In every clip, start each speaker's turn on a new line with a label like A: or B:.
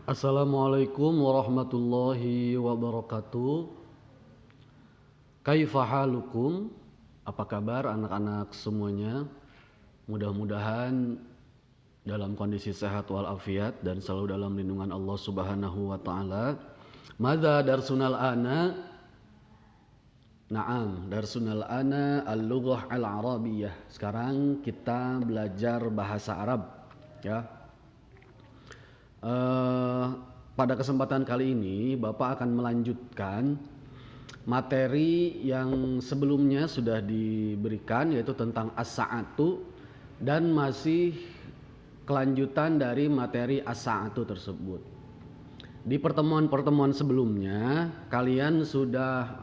A: Assalamualaikum warahmatullahi wabarakatuh. Kaifa halukum? Apa kabar anak-anak semuanya? Mudah-mudahan dalam kondisi sehat walafiat dan selalu dalam lindungan Allah Subhanahu wa taala. Madza darsunal ana? Naam, darsunal ana al-lughah al-arabiyyah. Sekarang kita belajar bahasa Arab, ya. Pada kesempatan kali ini Bapak akan melanjutkan materi yang sebelumnya sudah diberikan, yaitu tentang as-sa'atu, dan masih kelanjutan dari materi as-sa'atu tersebut. Di pertemuan-pertemuan sebelumnya kalian sudah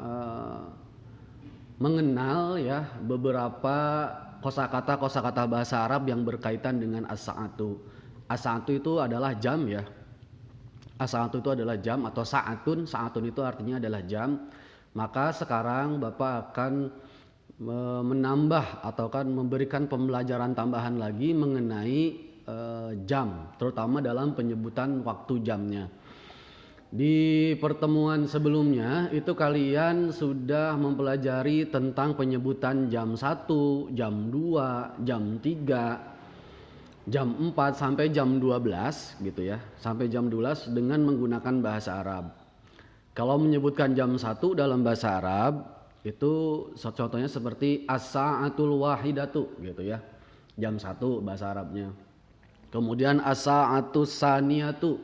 A: mengenal ya beberapa kosakata bahasa Arab yang berkaitan dengan as-sa'atu. As-sa'atu itu adalah jam ya. As-sa'atu itu adalah jam atau sa'atun. Sa'atun itu artinya adalah jam. Maka sekarang Bapak akan menambah atau kan memberikan pembelajaran tambahan lagi mengenai jam, terutama dalam penyebutan waktu jamnya. Di pertemuan sebelumnya itu kalian sudah mempelajari tentang penyebutan jam 1, jam 2, jam 3, jam 4 sampai jam 12 gitu ya. Sampai jam 12 dengan menggunakan bahasa Arab. Kalau menyebutkan jam 1 dalam bahasa Arab itu contohnya seperti as-sa'atul wahidatu gitu ya. Jam 1 bahasa Arabnya. Kemudian as-sa'atus saniyatu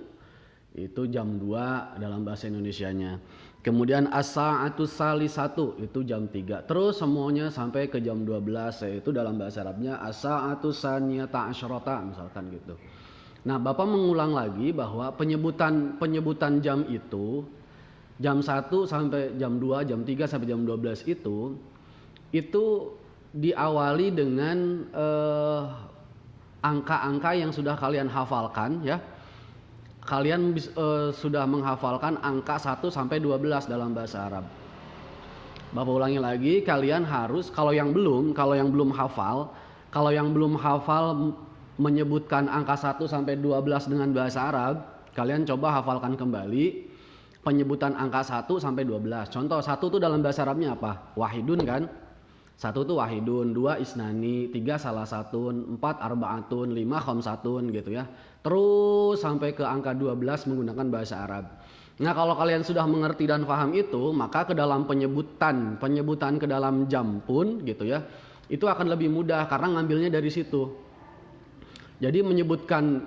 A: itu jam 2 dalam bahasa Indonesianya. Kemudian as-sa'atus salisatu itu jam 3. Terus semuanya sampai ke jam 12, yaitu dalam bahasa Arabnya as-sa'atus saniyata asyrata misalkan gitu. Nah, Bapak mengulang lagi bahwa penyebutan jam itu jam 1 sampai jam 2, jam 3 sampai jam 12 itu diawali dengan angka-angka yang sudah kalian hafalkan ya. Kalian sudah menghafalkan angka 1 sampai 12 dalam bahasa Arab. Bapak ulangi lagi, kalian harus kalau yang belum hafal menyebutkan angka 1 sampai 12 dengan bahasa Arab, kalian coba hafalkan kembali penyebutan angka 1 sampai 12. Contoh 1 itu dalam bahasa Arabnya apa? Wahidun kan? 1 itu wahidun, 2 isnani, 3 salah satun, 4 arbaatun, 5 khamsatun gitu ya. Terus sampai ke angka 12 menggunakan bahasa Arab. Nah, kalau kalian sudah mengerti dan paham itu, maka ke dalam penyebutan ke dalam jam pun gitu ya, itu akan lebih mudah karena ngambilnya dari situ. Jadi menyebutkan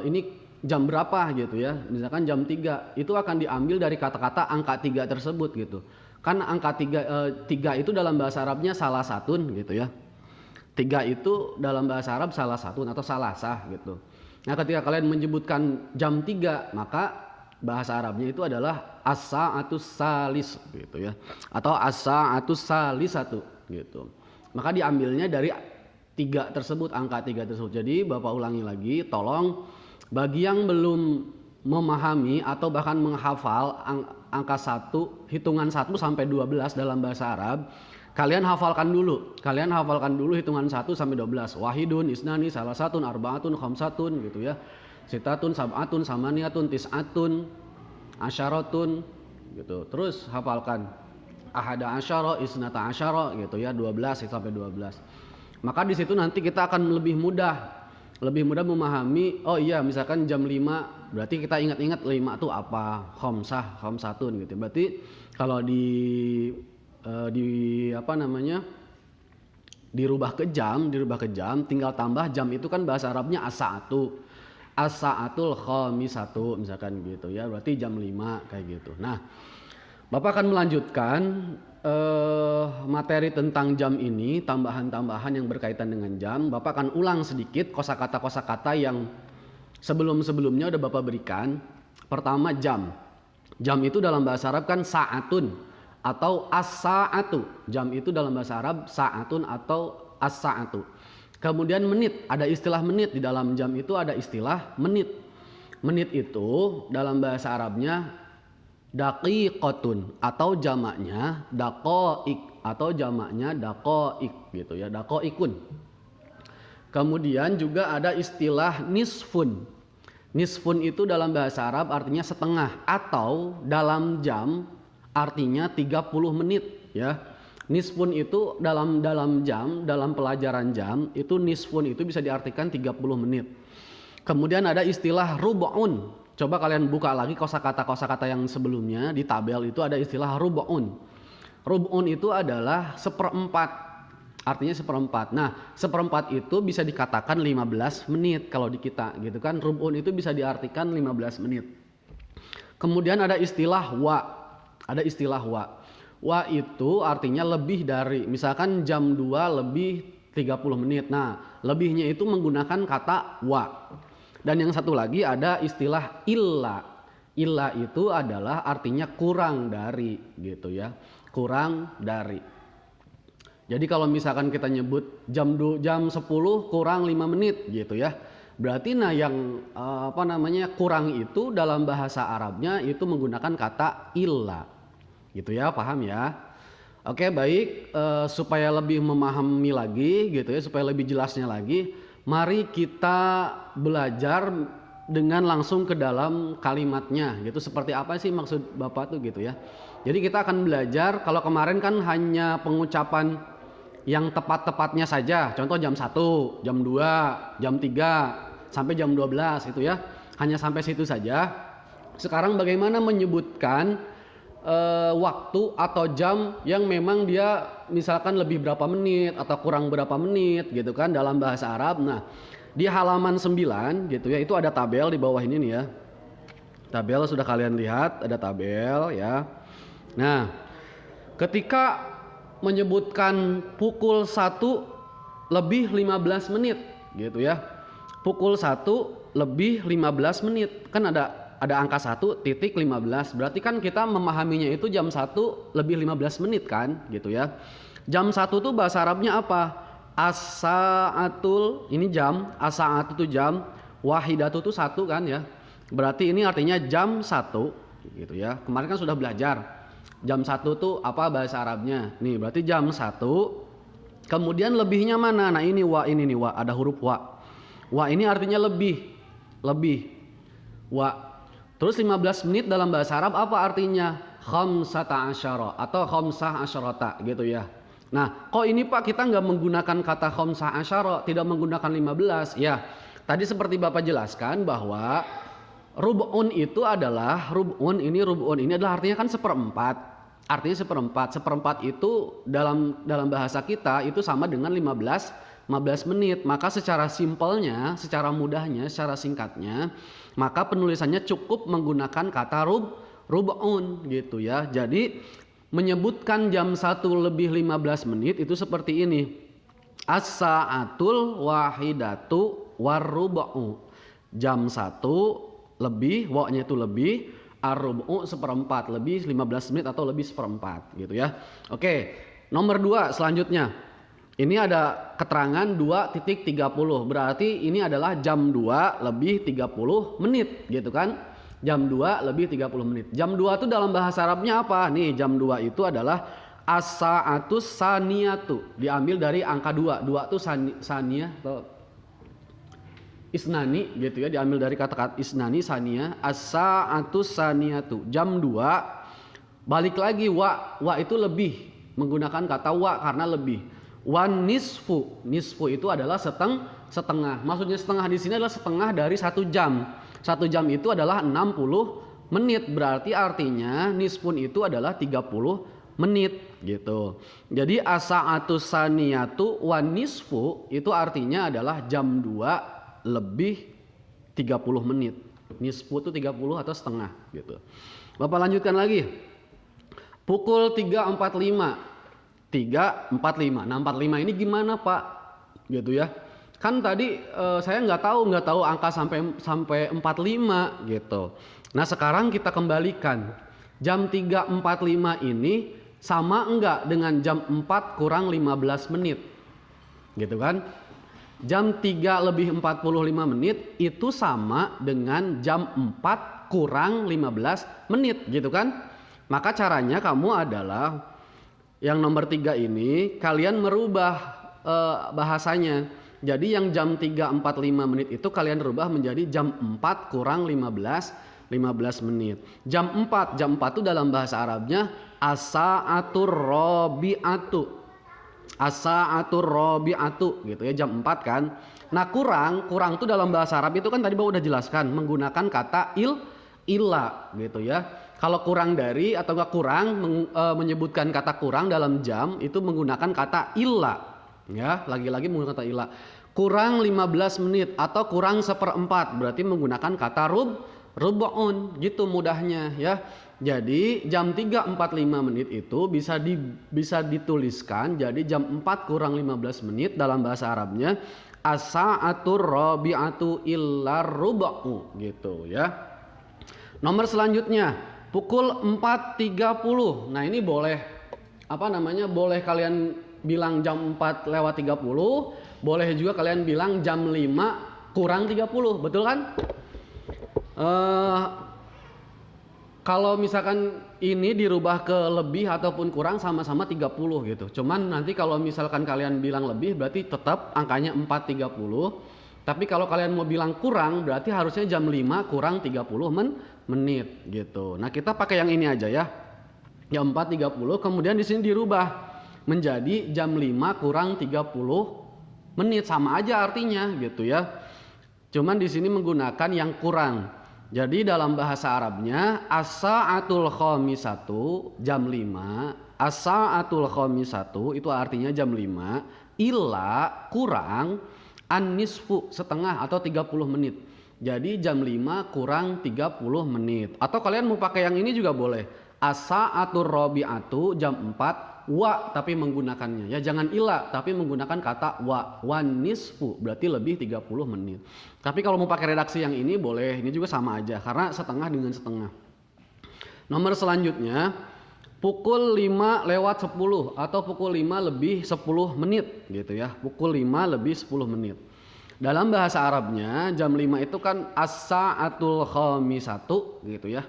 A: ini jam berapa gitu ya, misalkan jam 3, itu akan diambil dari kata-kata angka 3 tersebut gitu. Kan angka 3 itu dalam bahasa Arabnya salah satun gitu ya. 3 itu dalam bahasa Arab salah satun atau salasah gitu. Nah, ketika kalian menyebutkan jam 3, maka bahasa Arabnya itu adalah as-sa'atus salis gitu ya. Atau as-sa'atus salisatu gitu. Maka diambilnya dari 3 tersebut, angka 3 tersebut. Jadi Bapak ulangi lagi, tolong bagi yang belum memahami atau bahkan menghafal angka 1, hitungan 1 sampai 12 dalam bahasa Arab, kalian hafalkan dulu hitungan 1 sampai 12. Wahidun, isnani, salasatun, arbaatun, khamsatun gitu ya. Sitatun, sab'atun, samaniyatun, tis'atun, asyaratun gitu. Terus hafalkan ahada asyara, isnata asyara gitu ya, 12 sampai 12. Maka di situ nanti kita akan lebih mudah memahami. Oh iya, misalkan jam 5, berarti kita ingat-ingat 5 itu apa? Khamsatun gitu. Berarti kalau dirubah ke jam, tinggal tambah jam itu kan bahasa Arabnya as-sa'atu. As-sa'atul khamisatu misalkan gitu ya. Berarti jam 5 kayak gitu. Nah, Bapak akan melanjutkan materi tentang jam ini, tambahan-tambahan yang berkaitan dengan jam. Bapak akan ulang sedikit kosakata yang sebelum-sebelumnya udah Bapak berikan. Pertama, jam. Jam itu dalam bahasa Arab kan sa'atun atau as-sa'atu. Jam itu dalam bahasa Arab sa'atun atau as-sa'atu. Kemudian menit, ada istilah menit. Di dalam jam itu ada istilah menit. Menit itu dalam bahasa Arabnya daqiqatun atau jamaknya daqaik atau jamaknya daqaik gitu ya, daqaikun. Kemudian juga ada istilah nisfun. Nisfun itu dalam bahasa Arab artinya setengah, atau dalam jam artinya 30 menit ya. Nisfun itu dalam jam, dalam pelajaran jam itu nisfun itu bisa diartikan 30 menit. Kemudian ada istilah rub'un. Coba kalian buka lagi kosakata yang sebelumnya di tabel itu ada istilah rub'un. Rub'un itu adalah seperempat, artinya seperempat. Nah, seperempat itu bisa dikatakan 15 menit kalau di kita gitu kan. Rub'un itu bisa diartikan 15 menit. Kemudian ada istilah wa. Ada istilah wa. Wa itu artinya lebih dari, misalkan jam 2 lebih 30 menit. Nah, lebihnya itu menggunakan kata wa. Dan yang satu lagi ada istilah illa. Illa itu adalah artinya kurang dari gitu ya. Kurang dari. Jadi kalau misalkan kita nyebut jam 10 kurang 5 menit gitu ya. Berarti nah yang kurang itu dalam bahasa Arabnya itu menggunakan kata illa. Gitu ya, paham ya? Oke, baik, supaya lebih memahami lagi gitu ya, supaya lebih jelasnya lagi, mari kita belajar dengan langsung ke dalam kalimatnya gitu. Seperti apa sih maksud Bapak tuh gitu ya. Jadi kita akan belajar, kalau kemarin kan hanya pengucapan yang tepat-tepatnya saja. Contoh jam 1, jam 2, jam 3 sampai jam 12 itu ya. Hanya sampai situ saja. Sekarang bagaimana menyebutkan waktu atau jam yang memang dia misalkan lebih berapa menit atau kurang berapa menit gitu kan dalam bahasa Arab. Nah, di halaman 9 gitu ya, itu ada tabel di bawah ini nih ya. Tabel sudah kalian lihat, ada tabel ya. Nah, ketika menyebutkan pukul 1 lebih 15 menit gitu ya. Pukul 1 lebih 15 menit. Kan ada angka 1.15. Berarti kan kita memahaminya itu jam 1 lebih 15 menit kan gitu ya. Jam 1 tuh bahasa Arabnya apa? As-sa'atul, ini jam, as-sa'atu itu jam, wahidatu itu 1 kan ya. Berarti ini artinya jam 1 gitu ya. Kemarin kan sudah belajar. Jam 1 tuh apa bahasa Arabnya? Nih, berarti jam 1. Kemudian lebihnya mana? Nah, ini wa, ini nih wa, ada huruf wa. Wa ini artinya lebih. Wa. Terus 15 menit dalam bahasa Arab apa artinya? Khamsata asyara atau khamsah asyarata gitu ya. Nah, kok ini Pak kita nggak menggunakan kata khamsah asyara, tidak menggunakan 15? Ya, tadi seperti Bapak jelaskan bahwa rub'un itu adalah, rub'un ini adalah artinya kan seperempat. Artinya seperempat. Seperempat itu dalam bahasa kita itu sama dengan 15 menit. Maka secara simpelnya, secara mudahnya, secara singkatnya, maka penulisannya cukup menggunakan kata rub'un gitu ya. Jadi menyebutkan jam 1 lebih 15 menit itu seperti ini. As-sa'atul wahidatu warrub'u. Jam 1 lebih, wa-nya itu lebih, ar-rub'u seperempat, lebih 15 menit atau lebih seperempat gitu ya. Oke, nomor 2 selanjutnya. Ini ada keterangan 2.30, berarti ini adalah jam 2 lebih 30 menit gitu kan. Jam 2 lebih 30 menit. Jam 2 itu dalam bahasa Arabnya apa? Nih, jam 2 itu adalah as-sa'atus saniyatu. Diambil dari angka 2. 2 itu saniyah atau isnani gitu ya. Diambil dari kata-kata isnani, saniyah. As-sa'atus saniyatu. Jam 2 balik lagi wa. Wa itu lebih. Menggunakan kata wa karena lebih. Wan nisfu. Nisfu itu adalah setengah. Maksudnya setengah di sini adalah setengah dari 1 jam. 1 jam itu adalah 60 menit. Berarti artinya nisfun itu adalah 30 menit gitu. Jadi as-sa'atus saniyatu wan nisfu itu artinya adalah jam 2 lebih 30 menit. Nisfu itu 30 atau setengah gitu. Bapak lanjutkan lagi. Pukul 3.45. 3.45. Nah, 45 ini gimana, Pak? Gitu ya. Kan tadi saya nggak tahu angka sampai 45 gitu. Nah, sekarang kita kembalikan. Jam 3.45 ini sama enggak dengan jam 4 kurang 15 menit? Gitu kan? Jam 3 lebih 45 menit itu sama dengan jam 4 kurang 15 menit gitu kan? Maka caranya kamu adalah yang nomor 3 ini kalian merubah bahasanya. Jadi yang jam 3.45 menit itu kalian rubah menjadi jam 4 kurang 15 menit. Jam 4 itu dalam bahasa Arabnya as-sa'atur rabi'atu. As-sa'atur rabi'atu gitu ya, jam 4 kan. Nah, kurang itu dalam bahasa Arab itu kan tadi Bapak udah jelaskan menggunakan kata illa gitu ya. Kalau kurang dari atau enggak kurang menyebutkan kata kurang dalam jam itu menggunakan kata illa. Ya, lagi-lagi menggunakan kata illa. Kurang 15 menit atau kurang 1/4 berarti menggunakan kata rub'un gitu mudahnya ya. Jadi jam 3.45 menit itu bisa dituliskan jadi jam 4 kurang 15 menit dalam bahasa Arabnya as-sa'atur rabi'atu illar rub'u gitu ya. Nomor selanjutnya pukul 4.30. Nah, ini boleh boleh kalian bilang jam 4:30, boleh juga kalian bilang jam 5 kurang 30, betul kan? Kalau misalkan ini dirubah ke lebih ataupun kurang sama-sama 30 gitu. Cuman nanti kalau misalkan kalian bilang lebih berarti tetap angkanya 4.30. Tapi kalau kalian mau bilang kurang berarti harusnya jam 5 kurang 30 menit gitu. Nah, kita pakai yang ini aja ya. Jam 4.30 kemudian di sini dirubah menjadi jam 5 kurang 30 menit, sama aja artinya gitu ya. Cuman di sini menggunakan yang kurang. Jadi dalam bahasa Arabnya as-sa'atul khamisatu jam 5, as-sa'atul khamisatu itu artinya jam 5, illa kurang an-nisfu setengah atau 30 menit. Jadi jam 5 kurang 30 menit. Atau kalian mau pakai yang ini juga boleh. As-sa'atul rabi'atu jam 4 wa tapi menggunakannya ya jangan ila tapi menggunakan kata wan nisfu berarti lebih 30 menit. Tapi kalau mau pakai redaksi yang ini boleh, ini juga sama aja karena setengah dengan setengah. Nomor selanjutnya pukul 5:10 atau pukul 5 lebih 10 menit gitu ya. Pukul 5 lebih 10 menit. Dalam bahasa Arabnya jam 5 itu kan as-sa'atul khamisatu gitu ya.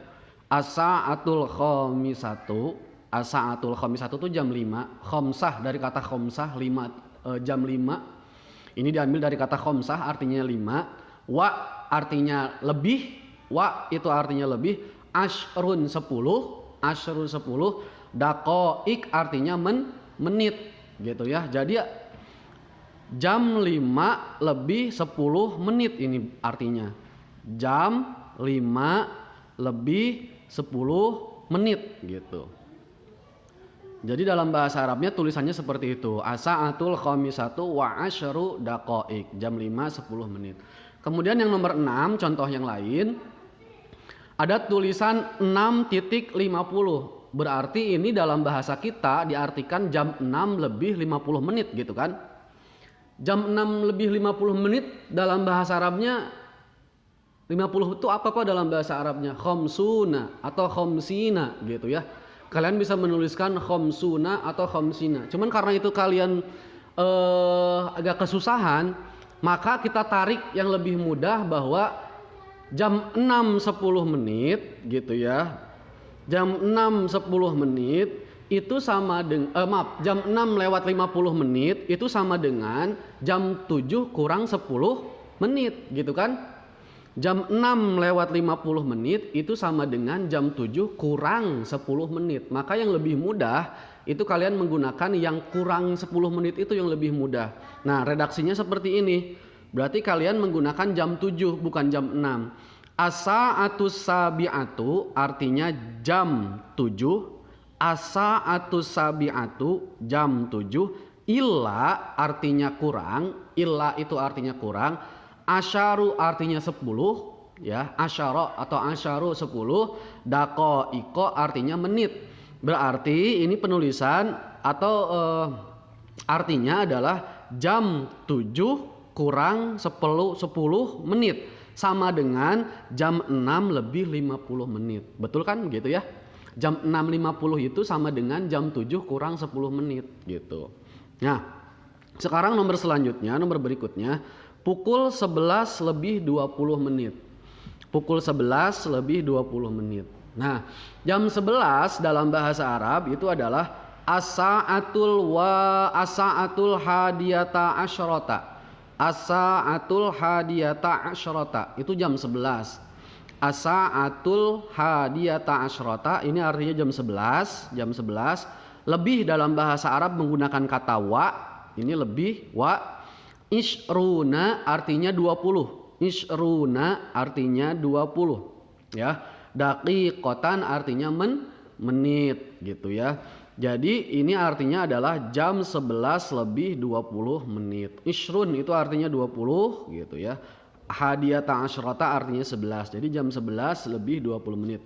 A: As-sa'atul khamisatu. As-sa'atul khamisatu itu jam 5, khomsah dari kata khomsah 5 jam 5. Ini diambil dari kata khomsah artinya 5, wa artinya lebih, wa itu artinya lebih, ashrun 10, daqaik artinya menit gitu ya. Jadi jam 5 lebih 10 menit ini artinya. Jam 5 lebih 10 menit gitu. Jadi dalam bahasa Arabnya tulisannya seperti itu. As-sa'atul khamisatu wa asyru daqaik. Jam 5 10 menit. Kemudian yang nomor 6 contoh yang lain. Ada tulisan 6.50. Berarti ini dalam bahasa kita diartikan jam 6 lebih 50 menit gitu kan. Jam 6 lebih 50 menit dalam bahasa Arabnya 50 itu apa Pak dalam bahasa Arabnya? Khomsuna atau khomsina gitu ya. Kalian bisa menuliskan khomsuna atau khomsina. Cuman karena itu kalian agak kesusahan, maka kita tarik yang lebih mudah bahwa jam 6.10 menit gitu ya. Jam 6.10 menit itu sama dengan jam 6:50 menit itu sama dengan jam 7 kurang 10 menit gitu kan? Jam 6:50 menit itu sama dengan jam 7 kurang 10 menit. Maka yang lebih mudah itu kalian menggunakan yang kurang 10 menit itu yang lebih mudah. Nah, redaksinya seperti ini. Berarti kalian menggunakan jam 7 bukan jam 6. As-sa'atus sabi'atu artinya jam 7. As-sa'atus sabi'atu jam 7. Illa artinya kurang. Illa itu artinya kurang. Asyaru artinya 10 ya, asyara atau asyaru 10, daqaiko artinya menit. Berarti ini penulisan atau artinya adalah jam 7 kurang 10 menit sama dengan jam 6 lebih 50 menit. Betul kan gitu ya? Jam 6.50 itu sama dengan jam 7 kurang 10 menit gitu. Nah, sekarang nomor selanjutnya, nomor berikutnya pukul 11 lebih 20 menit. Pukul 11 lebih 20 menit. Nah, jam 11 dalam bahasa Arab itu adalah as-sa'atul hadiyata asyrota. As-sa'atul hadiyata asyrata itu jam 11. As-sa'atul hadiyata asyrata ini artinya jam 11, jam 11. Lebih dalam bahasa Arab menggunakan kata wa, ini lebih wa. Ishruna artinya 20. Ishruna artinya 20 ya. Daqiqatan artinya menit gitu ya. Jadi ini artinya adalah jam 11 lebih 20 menit. Ishrun itu artinya 20 gitu ya. Hadiyata asyrata artinya 11. Jadi jam 11 lebih 20 menit.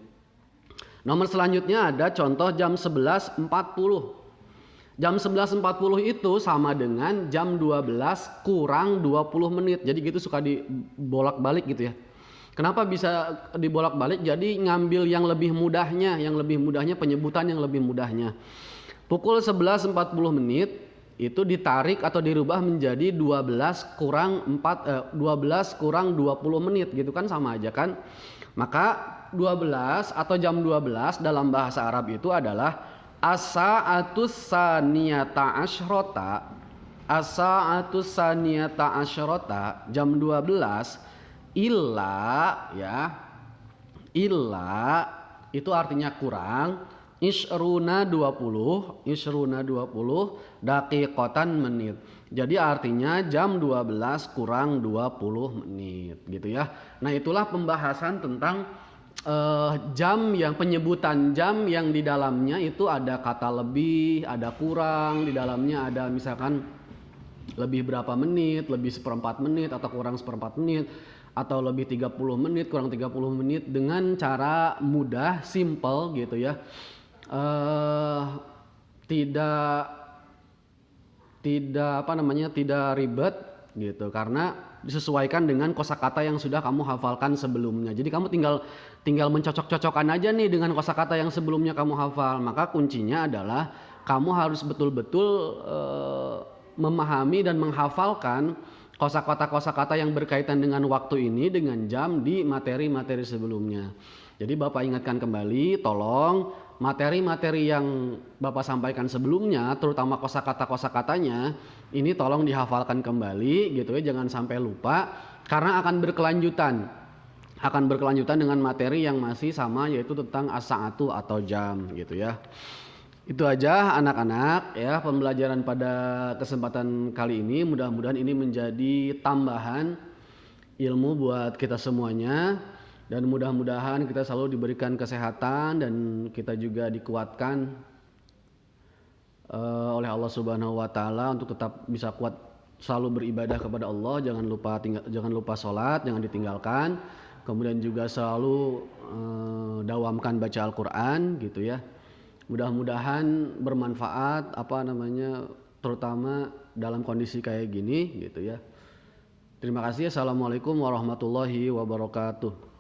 A: Nomor selanjutnya ada contoh jam 11.40. Jam 11.40 itu sama dengan jam 12 kurang 20 menit. Jadi gitu suka dibolak-balik gitu ya. Kenapa bisa dibolak-balik? Jadi ngambil yang lebih mudahnya, penyebutan yang lebih mudahnya. Pukul 11.40 menit itu ditarik atau dirubah menjadi 12 kurang 20 menit gitu kan sama aja kan? Maka 12 atau jam 12 dalam bahasa Arab itu adalah as-sa'atus saniyata asyrota. As-sa'atus saniyata asyrota jam 12 illa ya. Illa itu artinya kurang, ishruna 20 daqiqatan menit. Jadi artinya jam 12 kurang 20 menit gitu ya. Nah, itulah pembahasan tentang jam yang penyebutan jam yang di dalamnya itu ada kata lebih, ada kurang, di dalamnya ada misalkan lebih berapa menit, lebih seperempat menit atau kurang seperempat menit, atau lebih 30 menit, kurang 30 menit dengan cara mudah, simple gitu ya. Tidak ribet gitu karena disesuaikan dengan kosakata yang sudah kamu hafalkan sebelumnya. Jadi kamu tinggal mencocok-cocokkan aja nih dengan kosakata yang sebelumnya kamu hafal. Maka kuncinya adalah kamu harus betul-betul memahami dan menghafalkan kosakata yang berkaitan dengan waktu ini dengan jam di materi-materi sebelumnya. Jadi Bapak ingatkan kembali, tolong materi-materi yang Bapak sampaikan sebelumnya, terutama kosakata-kosakatanya, ini tolong dihafalkan kembali gitu ya, jangan sampai lupa karena akan berkelanjutan dengan materi yang masih sama, yaitu tentang as-sa'atu atau jam gitu ya. Itu aja anak-anak ya pembelajaran pada kesempatan kali ini. Mudah-mudahan ini menjadi tambahan ilmu buat kita semuanya, dan mudah-mudahan kita selalu diberikan kesehatan dan kita juga dikuatkan oleh Allah Subhanahu wa taala untuk tetap bisa kuat selalu beribadah kepada Allah. Jangan lupa sholat, jangan ditinggalkan. Kemudian juga selalu dawamkan baca Al-Qur'an gitu ya. Mudah-mudahan bermanfaat terutama dalam kondisi kayak gini gitu ya. Terima kasih. Assalamualaikum warahmatullahi wabarakatuh.